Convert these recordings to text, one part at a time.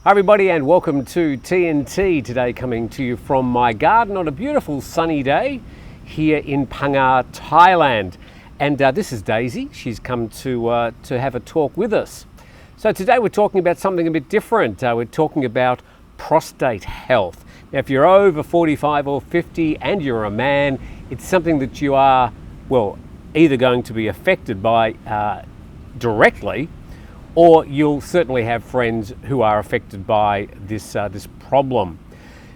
Hi everybody and welcome to TNT, today coming to you from my garden on a beautiful sunny day here in Phang, Thailand. And this is Daisy. She's come to have a talk with us. So today we're talking about something a bit different. We're talking about prostate health. Now if you're over 45 or 50 and you're a man, it's something that you are, well, either going to be affected by directly, or you'll certainly have friends who are affected by this problem.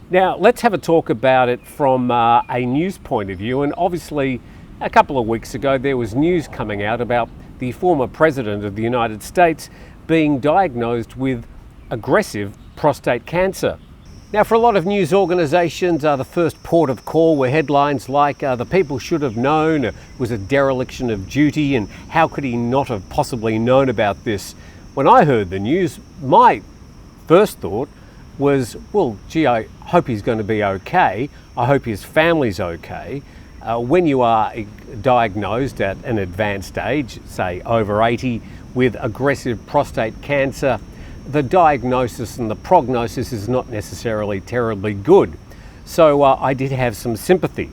Now, let's have a talk about it from a news point of view. And obviously, a couple of weeks ago, there was news coming out about the former president of the United States being diagnosed with aggressive prostate cancer. Now, for a lot of news organisations, the first port of call were headlines like the people should have known, it was a dereliction of duty, and how could he not have possibly known about this? When I heard the news, my first thought was, well, gee, I hope he's going to be okay. I hope his family's okay. When you are diagnosed at an advanced age, say over 80, with aggressive prostate cancer, the diagnosis and the prognosis is not necessarily terribly good. So I did have some sympathy.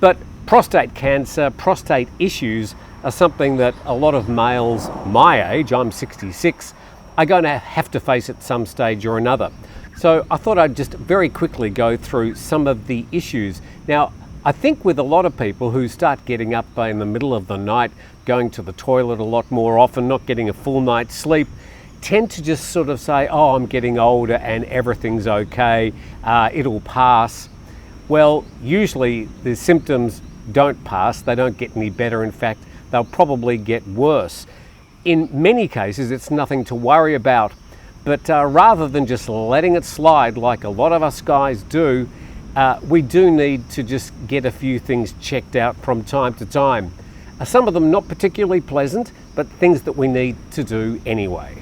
But prostate cancer, prostate issues are something that a lot of males my age, I'm 66, are going to have to face at some stage or another. So I thought I'd just very quickly go through some of the issues. Now, I think with a lot of people who start getting up in the middle of the night, going to the toilet a lot more often, not getting a full night's sleep, tend to just sort of say, oh, I'm getting older and everything's okay, it'll pass. Well, usually the symptoms don't pass, they don't get any better. In fact, they'll probably get worse. In many cases, it's nothing to worry about. But rather than just letting it slide like a lot of us guys do, we do need to just get a few things checked out from time to time. Some of them not particularly pleasant, but things that we need to do anyway.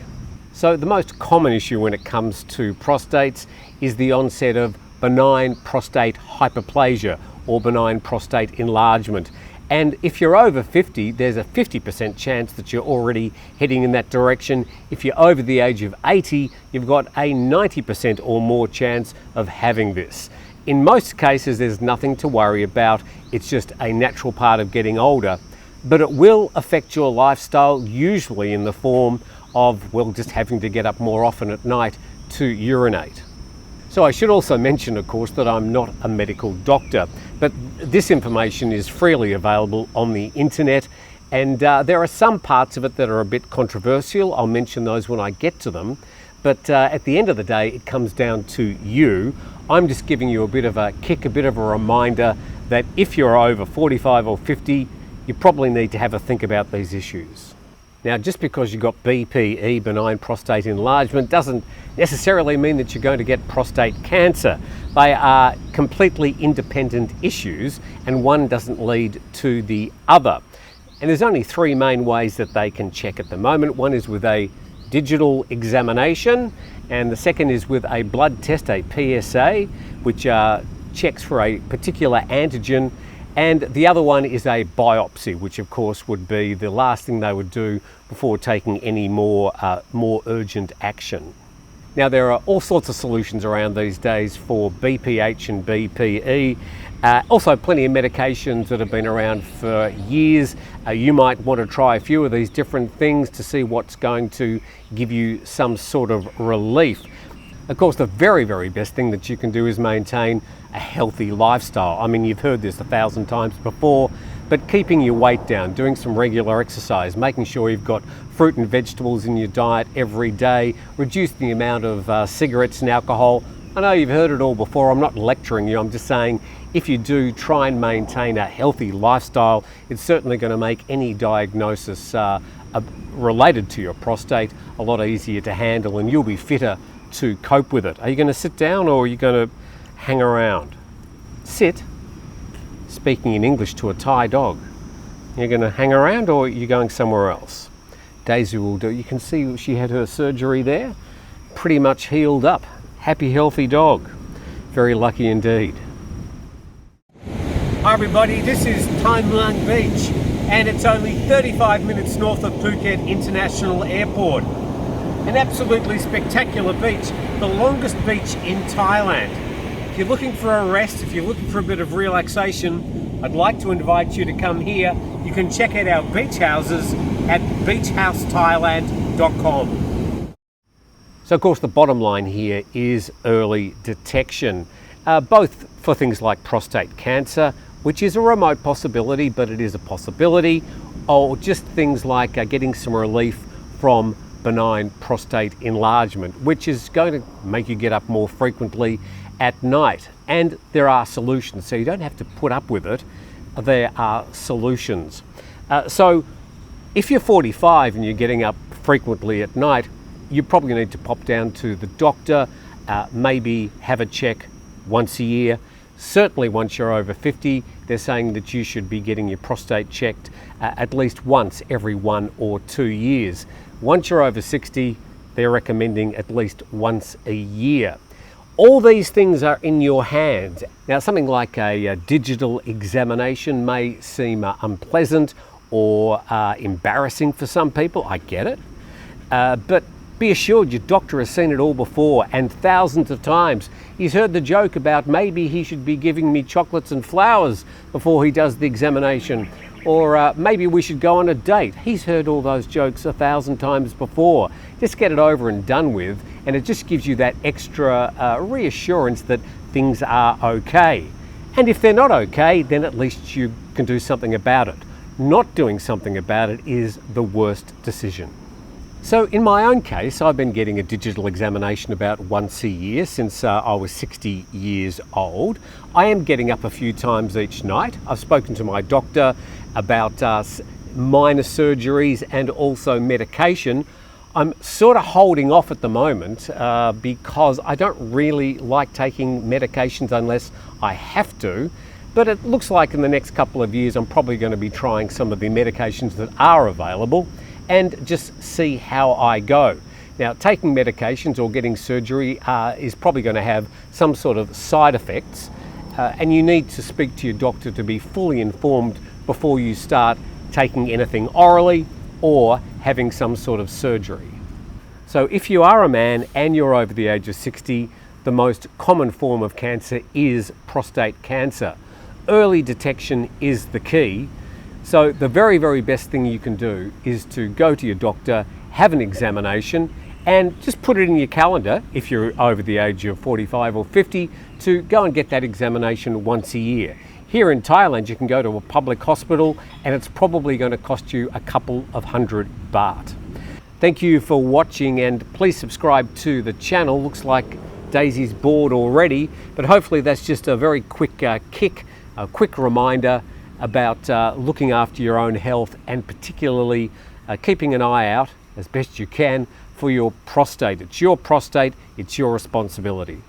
So the most common issue when it comes to prostates is the onset of benign prostate hyperplasia or benign prostate enlargement. And if you're over 50, there's a 50% chance that you're already heading in that direction. If you're over the age of 80, you've got a 90% or more chance of having this. In most cases, there's nothing to worry about. It's just a natural part of getting older, but it will affect your lifestyle, usually in the form of, well, just having to get up more often at night to urinate. So I should also mention, of course, that I'm not a medical doctor, but this information is freely available on the internet, and there are some parts of it that are a bit controversial. I'll mention those when I get to them, but at the end of the day, it comes down to you. I'm just giving you a bit of a kick, a bit of a reminder that if you're over 45 or 50, you probably need to have a think about these issues. Now, just because you've got BPE, benign prostate enlargement, doesn't necessarily mean that you're going to get prostate cancer. They are completely independent issues, and one doesn't lead to the other. And there's only three main ways that they can check at the moment. One is with a digital examination, and the second is with a blood test, a PSA, which checks for a particular antigen. And the other one is a biopsy, which of course would be the last thing they would do before taking any more urgent action. Now, there are all sorts of solutions around these days for BPH and BPE. Also plenty of medications that have been around for years. You might want to try a few of these different things to see what's going to give you some sort of relief. Of course, the very, very best thing that you can do is maintain a healthy lifestyle. I mean, you've heard this 1,000 times before, but keeping your weight down, doing some regular exercise, making sure you've got fruit and vegetables in your diet every day, reduce the amount of cigarettes and alcohol. I know you've heard it all before, I'm not lecturing you, I'm just saying if you do try and maintain a healthy lifestyle, it's certainly going to make any diagnosis related to your prostate a lot easier to handle, and you'll be fitter to cope with it. Are you going to sit down or are you going to hang around? Sit. Speaking in English to a Thai dog. You're going to hang around or are you going somewhere else? Daisy will do. You can see she had her surgery there. Pretty much healed up. Happy, healthy dog. Very lucky indeed. Hi everybody, this is Tham Luang Beach and it's only 35 minutes north of Phuket International Airport. An absolutely spectacular beach, the longest beach in Thailand. If you're looking for a rest, if you're looking for a bit of relaxation, I'd like to invite you to come here. You can check out our beach houses at beachhousethailand.com. So of course the bottom line here is early detection, both for things like prostate cancer, which is a remote possibility, but it is a possibility, or just things like getting some relief from benign prostate enlargement, which is going to make you get up more frequently at night. And there are solutions, so you don't have to put up with it. There are solutions. So if you're 45 and you're getting up frequently at night, you probably need to pop down to the doctor, maybe have a check once a year. Certainly once you're over 50, they're saying that you should be getting your prostate checked at least once every 1 or 2 years. Once you're over 60, they're recommending at least once a year. All these things are in your hands. Now, something like a digital examination may seem unpleasant or embarrassing for some people. I get it. But be assured your doctor has seen it all before, and thousands of times. He's heard the joke about maybe he should be giving me chocolates and flowers before he does the examination, or maybe we should go on a date. He's heard all those jokes 1,000 times before. Just get it over and done with, and it just gives you that extra reassurance that things are okay. And if they're not okay, then at least you can do something about it. Not doing something about it is the worst decision. So in my own case, I've been getting a digital examination about once a year since I was 60 years old. I am getting up a few times each night. I've spoken to my doctor about minor surgeries and also medication. I'm sort of holding off at the moment because I don't really like taking medications unless I have to. But it looks like in the next couple of years I'm probably going to be trying some of the medications that are available and just see how I go. Now, taking medications or getting surgery is probably going to have some sort of side effects, and you need to speak to your doctor to be fully informed before you start taking anything orally or having some sort of surgery. So if you are a man and you're over the age of 60, the most common form of cancer is prostate cancer. Early detection is the key. So the very, very best thing you can do is to go to your doctor, have an examination, and just put it in your calendar, if you're over the age of 45 or 50, to go and get that examination once a year. Here in Thailand, you can go to a public hospital and it's probably going to cost you a couple of $100. Thank you for watching, and please subscribe to the channel. Looks like Daisy's bored already, but hopefully that's just a very quick a quick reminder about looking after your own health, and particularly keeping an eye out as best you can for your prostate. It's your prostate, it's your responsibility.